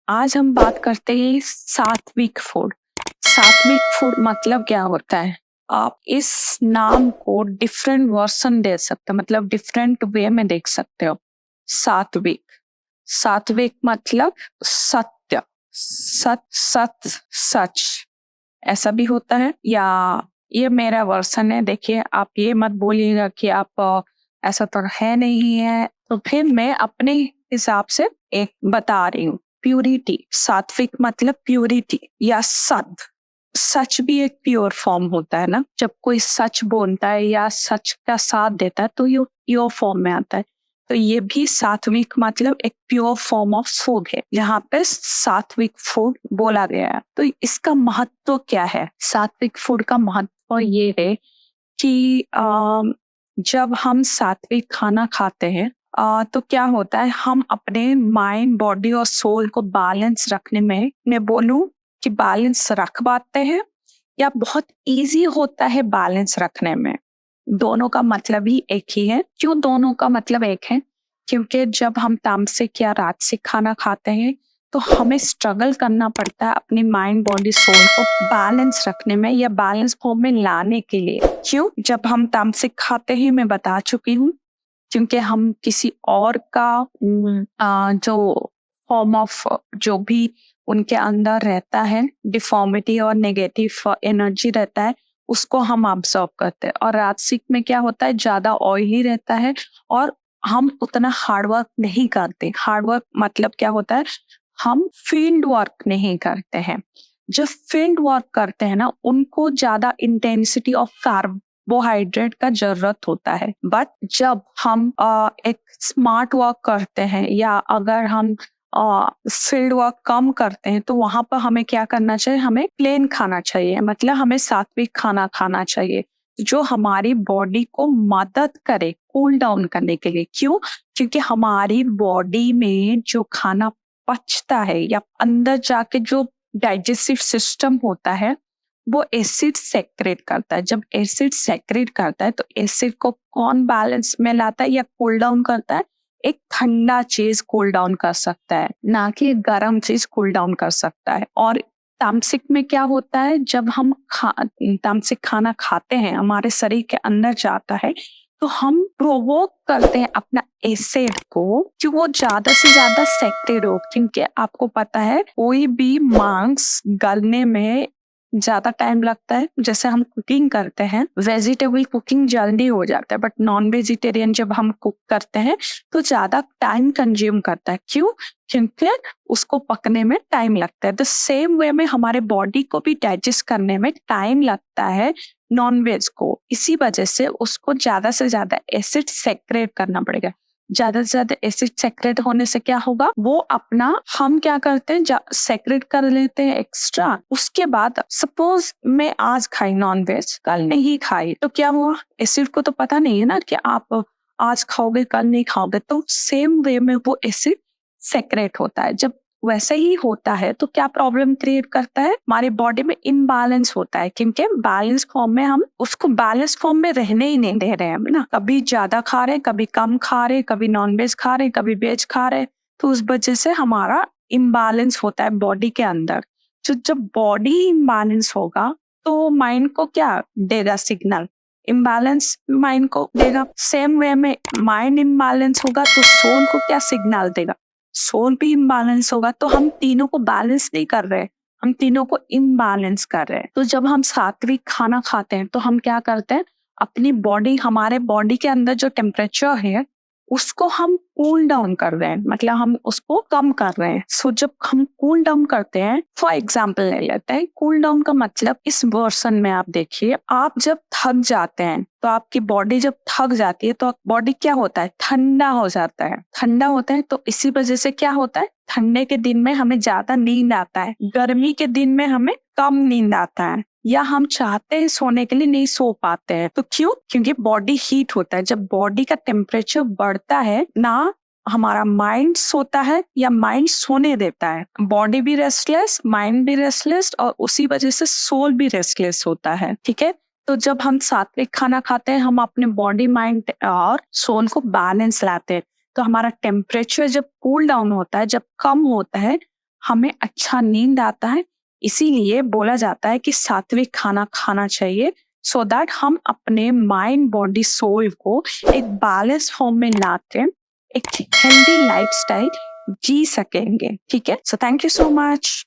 आज हम बात करते हैं सात्विक फूड। सात्विक फूड मतलब क्या होता है? आप इस नाम को डिफरेंट वर्जन दे सकते हो, मतलब डिफरेंट वे में देख सकते हो। सात्विक, सात्विक मतलब सत्य, सत सच, ऐसा भी होता है। या ये मेरा वर्सन है, देखिए आप ये मत बोलिएगा कि आप ऐसा तो है नहीं है। तो फिर मैं अपने हिसाब से एक बता रही हूँ। प्यूरिटी, सात्विक मतलब प्यूरिटी या सद। सच भी एक प्योर फॉर्म होता है ना, जब कोई सच बोलता है या सच का साथ देता है तो ये प्योर फॉर्म में आता है। तो ये भी सात्विक मतलब एक प्योर फॉर्म ऑफ फूड है, जहाँ पे सात्विक फूड बोला गया है। तो इसका महत्व क्या है? सात्विक फूड का महत्व ये है कि जब हम सात्विक खाना खाते हैं तो क्या होता है, हम अपने माइंड, बॉडी और सोल को बैलेंस रखने में, मैं बोलूं कि बैलेंस रख पाते हैं या बहुत इजी होता है बैलेंस रखने में। दोनों का मतलब ही एक ही है। क्यों दोनों का मतलब एक है? क्योंकि जब हम तामसिक या राजसिक खाना खाते हैं तो हमें स्ट्रगल करना पड़ता है अपनी माइंड, बॉडी, सोल को बैलेंस रखने में या बैलेंस फॉर्म में लाने के लिए। क्यों? जब हम तामसिक खाते हैं, मैं बता चुकी हूँ, क्योंकि हम किसी और का जो फॉर्म ऑफ, जो भी उनके अंदर रहता है, डिफॉर्मिटी और नेगेटिव एनर्जी रहता है, उसको हम ऑब्जर्व करते हैं। और राजसिक में क्या होता है, ज्यादा ऑयली रहता है और हम उतना हार्ड वर्क नहीं करते। हार्ड वर्क मतलब क्या होता है, हम फील्ड वर्क नहीं करते हैं। जब फील्ड वर्क करते हैं ना, उनको ज्यादा इंटेंसिटी ऑफ कार्बोहाइड्रेट का जरूरत होता है। बट जब हम एक स्मार्ट वर्क करते हैं या अगर हम फील्ड वर्क कम करते हैं, तो वहां पर हमें क्या करना चाहिए? हमें प्लेन खाना चाहिए, मतलब हमें सात्विक खाना खाना चाहिए जो हमारी बॉडी को मदद करे कूल डाउन करने के लिए। क्यों? क्योंकि हमारी बॉडी में जो खाना पचता है या अंदर जाके जो डाइजेस्टिव सिस्टम होता है, वो एसिड सेक्रेट करता है। जब एसिड सेक्रेट करता है तो एसिड को कौन बैलेंस में लाता है या कूल डाउन करता है? एक ठंडा चीज कूल डाउन कर सकता है, ना कि गर्म चीज कूल डाउन कर सकता है। और तामसिक में क्या होता है, जब हम तामसिक खाना खाते हैं, हमारे शरीर के अंदर जाता है तो हम प्रोवोक करते हैं अपना एसिड को कि वो ज्यादा से ज्यादा सेक्रेट हो। क्योंकि आपको पता है, कोई भी मांस गलने में ज्यादा टाइम लगता है। जैसे हम कुकिंग करते हैं, वेजिटेबल कुकिंग जल्दी हो जाता है, बट नॉन वेजिटेरियन जब हम कुक करते हैं तो ज्यादा टाइम कंज्यूम करता है। क्यों? क्योंकि उसको पकने में टाइम लगता है। द सेम वे में हमारे बॉडी को भी डाइजेस्ट करने में टाइम लगता है नॉन वेज को। इसी वजह से उसको ज्यादा से ज्यादा एसिड सेक्रेट करना पड़ेगा। ज्यादा से ज्यादा एसिड सेक्रेट होने से क्या होगा, वो अपना, हम क्या करते हैं, सेक्रेट कर लेते हैं एक्स्ट्रा। उसके बाद सपोज मैं आज खाई नॉन वेज, कल नहीं खाई, तो क्या हुआ? एसिड को तो पता नहीं है ना कि आप आज खाओगे कल नहीं खाओगे। तो सेम वे में वो एसिड सेक्रेट होता है। जब वैसे ही होता है तो क्या प्रॉब्लम क्रिएट करता है? हमारी बॉडी में इनबैलेंस होता है, क्योंकि बैलेंस फॉर्म में हम उसको बैलेंस फॉर्म में रहने ही नहीं दे रहे हैं ना। कभी ज्यादा खा रहे, कभी कम खा रहे, कभी नॉन वेज खा रहे, कभी वेज खा रहे। तो उस वजह से हमारा इम्बैलेंस होता है बॉडी के अंदर। तो जब बॉडी इम्बैलेंस होगा तो माइंड को क्या देगा सिग्नल? इम्बैलेंस माइंड को देगा। सेम वे में माइंड इम्बैलेंस होगा तो सोल को क्या सिग्नल देगा? सोल भी इम्बैलेंस होगा। तो हम तीनों को बैलेंस नहीं कर रहे, हम तीनों को इम्बैलेंस कर रहे हैं। तो जब हम सात्विक खाना खाते हैं तो हम क्या करते हैं, अपनी बॉडी, हमारे बॉडी के अंदर जो टेम्परेचर है उसको हम कूल डाउन कर रहे हैं, मतलब हम उसको कम कर रहे हैं। सो जब हम कूल डाउन करते हैं, फॉर एग्जाम्पल ले लेते हैं, कूल डाउन का मतलब इस वर्सन में आप देखिए, आप जब थक जाते हैं तो आपकी बॉडी जब थक जाती है तो बॉडी क्या होता है, ठंडा हो जाता है। ठंडा होता है तो इसी वजह से क्या होता है, ठंडे के दिन में हमें ज्यादा नींद आता है, गर्मी के दिन में हमें कम नींद आता है, या हम चाहते हैं सोने के लिए नहीं सो पाते हैं। तो क्यों? क्योंकि बॉडी हीट होता है। जब बॉडी का टेम्परेचर बढ़ता है ना, हमारा माइंड सोता है या माइंड सोने देता है। बॉडी भी रेस्टलेस, माइंड भी रेस्टलेस, और उसी वजह से सोल भी रेस्टलेस होता है। ठीक है? तो जब हम सात्विक खाना खाते हैं, हम अपने बॉडी, माइंड और सोल को बैलेंस लाते हैं। तो हमारा टेम्परेचर जब कूल डाउन होता है, जब कम होता है, हमें अच्छा नींद आता है। इसीलिए बोला जाता है कि सात्विक खाना खाना चाहिए, सो दैट हम अपने माइंड बॉडी सोल को एक बैलेंस फॉर्म में लाके एक हेल्दी लाइफस्टाइल जी सकेंगे। ठीक है, so thank you so much.